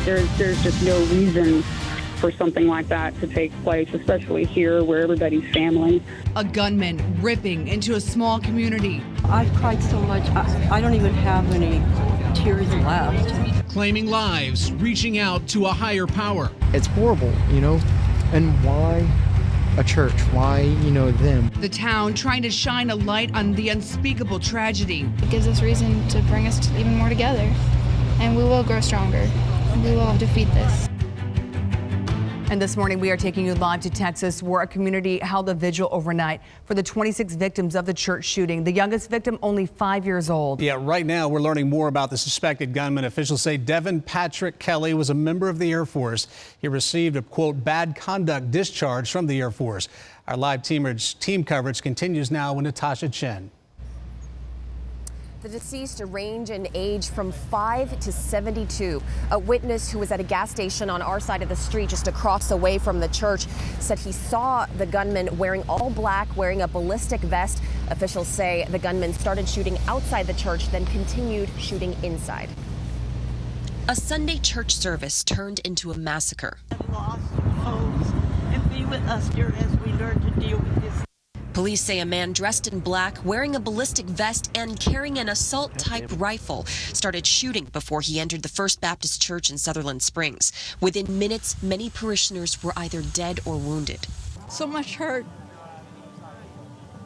There's just no reason for something like that to take place, especially here where everybody's family. A gunman ripping into a small community. I've cried so much, I don't even have any tears left. Claiming lives, reaching out to a higher power. It's horrible, and why a church? Why, them? The town trying to shine a light on the unspeakable tragedy. It gives us reason to bring us even more together, and we will grow stronger. We will defeat this. And this morning we are taking you live to Texas, where a community held a vigil overnight for the 26 victims of the church shooting. The youngest victim only 5 years old. Yeah, right now we're learning more about the suspected gunman. Officials say Devin Patrick Kelly was a member of the Air Force. He received a, quote, bad conduct discharge from the Air Force. Our live team coverage continues now with Natasha Chen. The deceased range in age from 5 to 72. A witness who was at a gas station on our side of the street just across away from the church said he saw the gunman wearing all black, wearing a ballistic vest. Officials say the gunman started shooting outside the church, then continued shooting inside. A Sunday church service turned into a massacre. Lost souls and be with us here as we learn to deal with this. Police say a man dressed in black, wearing a ballistic vest and carrying an assault-type rifle started shooting before he entered the First Baptist Church in Sutherland Springs. Within minutes, many parishioners were either dead or wounded. So much hurt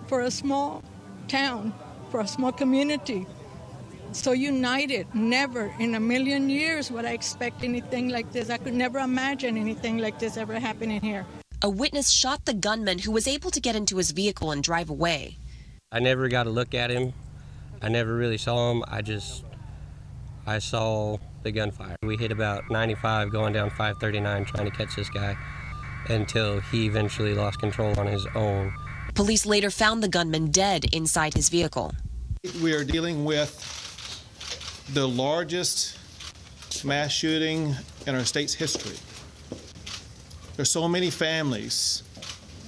for a small town, for a small community. So united. Never in a million years would I expect anything like this. I could never imagine anything like this ever happening here. A witness shot the gunman, who was able to get into his vehicle and drive away. I never got a look at him. I never really saw him. I saw the gunfire. We hit about 95 going down 539 trying to catch this guy until he eventually lost control on his own. Police later found the gunman dead inside his vehicle. We are dealing with the largest mass shooting in our state's history. There's so many families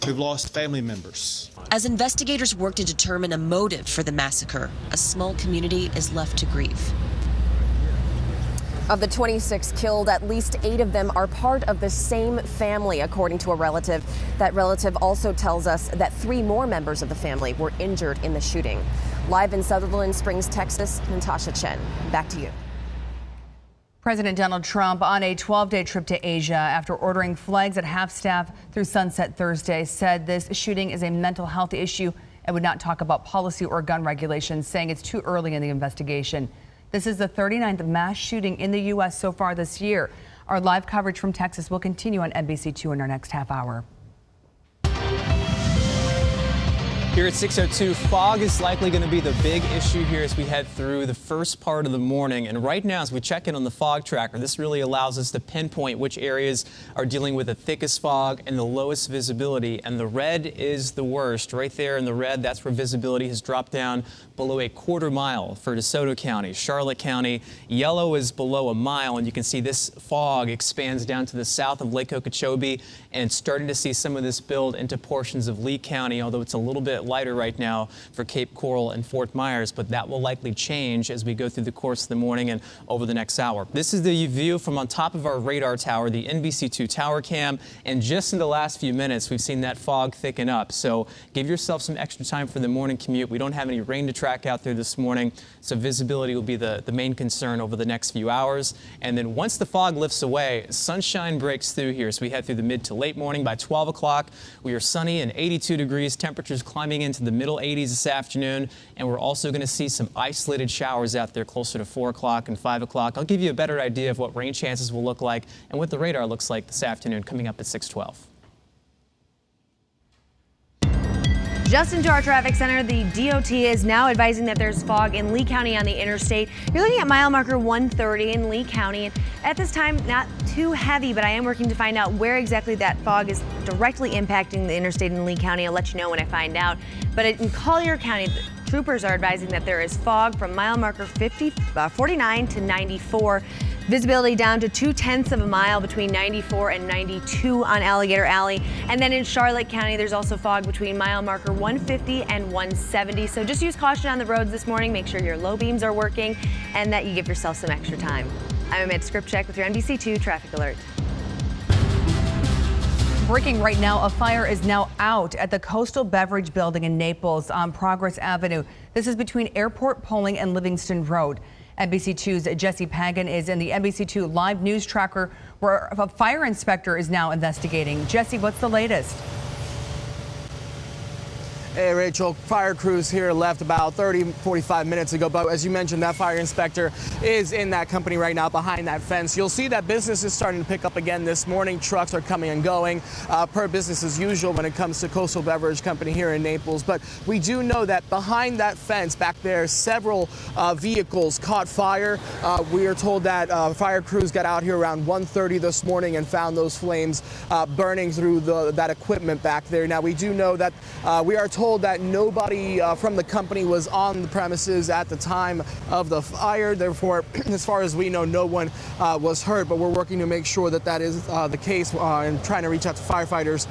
who've lost family members. As investigators work to determine a motive for the massacre, a small community is left to grieve. Of the 26 killed, at least 8 of them are part of the same family, according to a relative. That relative also tells us that 3 more members of the family were injured in the shooting. Live in Sutherland Springs, Texas, Natasha Chen. Back to you. President Donald Trump on a 12-day trip to Asia after ordering flags at half-staff through sunset Thursday said this shooting is a mental health issue and would not talk about policy or gun regulations, saying it's too early in the investigation. This is the 39th mass shooting in the U.S. so far this year. Our live coverage from Texas will continue on NBC2 in our next half hour. Here at 6:02, fog is likely going to be the big issue here as we head through the first part of the morning. And right now, as we check in on the fog tracker, this really allows us to pinpoint which areas are dealing with the thickest fog and the lowest visibility. And the red is the worst. Right there in the red, that's where visibility has dropped down below a quarter mile for DeSoto County, Charlotte County. Yellow is below a mile, and you can see this fog expands down to the south of Lake Okeechobee and starting to see some of this build into portions of Lee County, although it's a little bit lighter right now for Cape Coral and Fort Myers, but that will likely change as we go through the course of the morning and over the next hour. This is the view from on top of our radar tower, the NBC2 tower cam, and just in the last few minutes we've seen that fog thicken up. So give yourself some extra time for the morning commute. We don't have any rain to track out there this morning, so visibility will be the main concern over the next few hours. And then once the fog lifts away, sunshine breaks through here as we head through the mid to late morning. By 12 o'clock, we are sunny and 82 degrees, temperatures climbing into the middle 80s this afternoon, and we're also going to see some isolated showers out there closer to 4 o'clock and 5 o'clock. I'll give you a better idea of what rain chances will look like and what the radar looks like this afternoon coming up at 6:12. Just into our traffic center, the DOT is now advising that there's fog in Lee County on the interstate. You're looking at mile marker 130 in Lee County. And at this time, not too heavy, but I am working to find out where exactly that fog is directly impacting the interstate in Lee County. I'll let you know when I find out. But in Collier County, the troopers are advising that there is fog from mile marker 49 to 94. Visibility down to 0.2 of a mile between 94 and 92 on Alligator Alley. And then in Charlotte County, there's also fog between mile marker 150 and 170. So just use caution on the roads this morning. Make sure your low beams are working and that you give yourself some extra time. I'm Amanda Skripchek with your NBC2 Traffic Alert. Breaking right now, a fire is now out at the Coastal Beverage building in Naples on Progress Avenue. This is between Airport Pulling and Livingston Road. NBC2's Jesse Pagan is in the NBC2 live news tracker where a fire inspector is now investigating. Jesse, what's the latest? Hey, Rachel, fire crews here left about 45 minutes ago. But as you mentioned, that fire inspector is in that company right now behind that fence. You'll see that business is starting to pick up again this morning. Trucks are coming and going per business as usual when it comes to Coastal Beverage Company here in Naples. But we do know that behind that fence back there, several vehicles caught fire. We are told that fire crews got out here around 1:30 this morning and found those flames burning through that equipment back there. Now, we do know that we are told that nobody from the company was on the premises at the time of the fire. Therefore, as far as we know, no one was hurt, but we're working to make sure that that is the case and trying to reach out to firefighters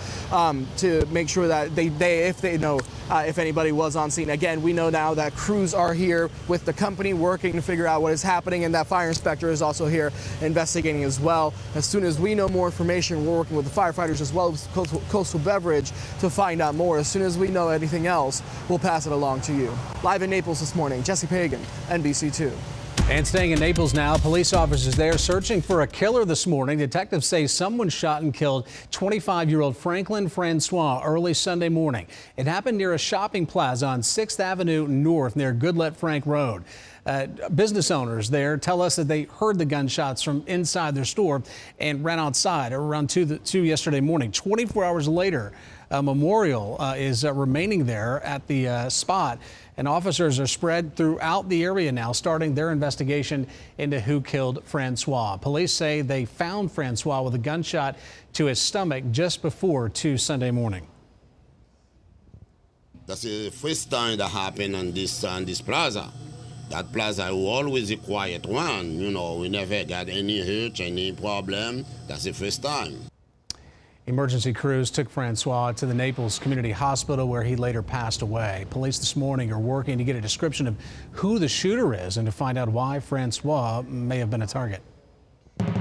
to make sure that if they know if anybody was on scene. Again, we know now that crews are here with the company working to figure out what is happening, and that fire inspector is also here investigating as well. As soon as we know more information, we're working with the firefighters as well as Coastal Beverage to find out more. As soon as we know anything else, we'll pass it along to you. Live in Naples this morning, Jesse Pagan, NBC2. And staying in Naples now, police officers there searching for a killer this morning. Detectives say someone shot and killed 25-year-old Franklin Francois early Sunday morning. It happened near a shopping plaza on 6th Avenue North near Goodlet Frank Road. Business owners there tell us that they heard the gunshots from inside their store and ran outside around 2 yesterday morning. 24 hours later, a memorial is remaining there at the spot, and officers are spread throughout the area now, starting their investigation into who killed Francois. Police say they found Francois with a gunshot to his stomach just before 2 Sunday morning. That's the first time that happened on this plaza. That plaza was always a quiet one. You know, we never got any hurt, any problem. That's the first time. Emergency crews took Francois to the Naples Community Hospital where he later passed away. Police this morning are working to get a description of who the shooter is and to find out why Francois may have been a target.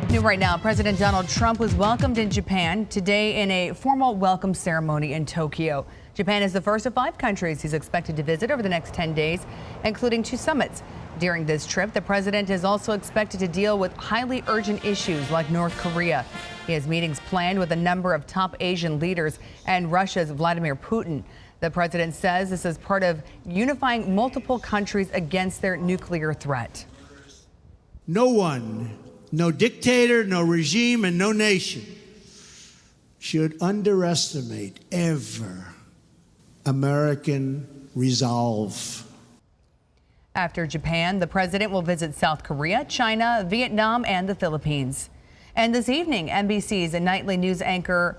New right now, President Donald Trump was welcomed in Japan today in a formal welcome ceremony in Tokyo. Japan is the first of 5 countries he's expected to visit over the next 10 days, including 2 summits. During this trip, the president is also expected to deal with highly urgent issues like North Korea. He has meetings planned with a number of top Asian leaders and Russia's Vladimir Putin. The president says this is part of unifying multiple countries against their nuclear threat. No one, no dictator, no regime, and no nation should underestimate ever American resolve. After Japan, the president will visit South Korea, China, Vietnam, and the Philippines. And this evening, NBC's nightly news anchor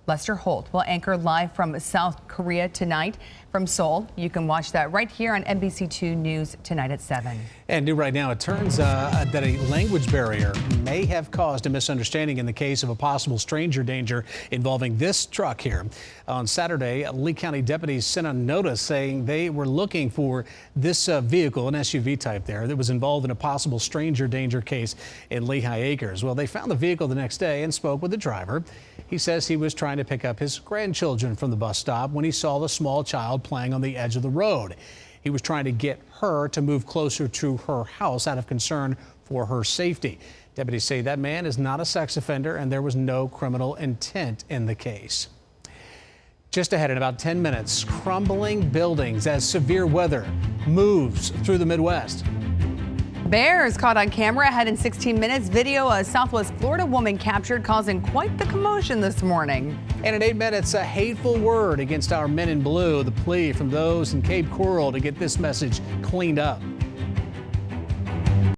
Lester Holt will anchor live from South Korea tonight from Seoul. You can watch that right here on NBC2 News tonight at 7. And new right now, it turns that a language barrier may have caused a misunderstanding in the case of a possible stranger danger involving this truck here. On Saturday, Lee County deputies sent a notice saying they were looking for this vehicle, an SUV type there, that was involved in a possible stranger danger case in Lehigh Acres. Well, they found the vehicle the next day and spoke with the driver. He says he was trying to pick up his grandchildren from the bus stop when he saw the small child playing on the edge of the road. He was trying to get her to move closer to her house out of concern for her safety. Deputies say that man is not a sex offender and there was no criminal intent in the case. Just ahead in about 10 minutes, crumbling buildings as severe weather moves through the Midwest. Bears caught on camera ahead in 16 minutes. Video a Southwest Florida woman captured, causing quite the commotion this morning. And in 8 minutes, a hateful word against our men in blue. The plea from those in Cape Coral to get this message cleaned up.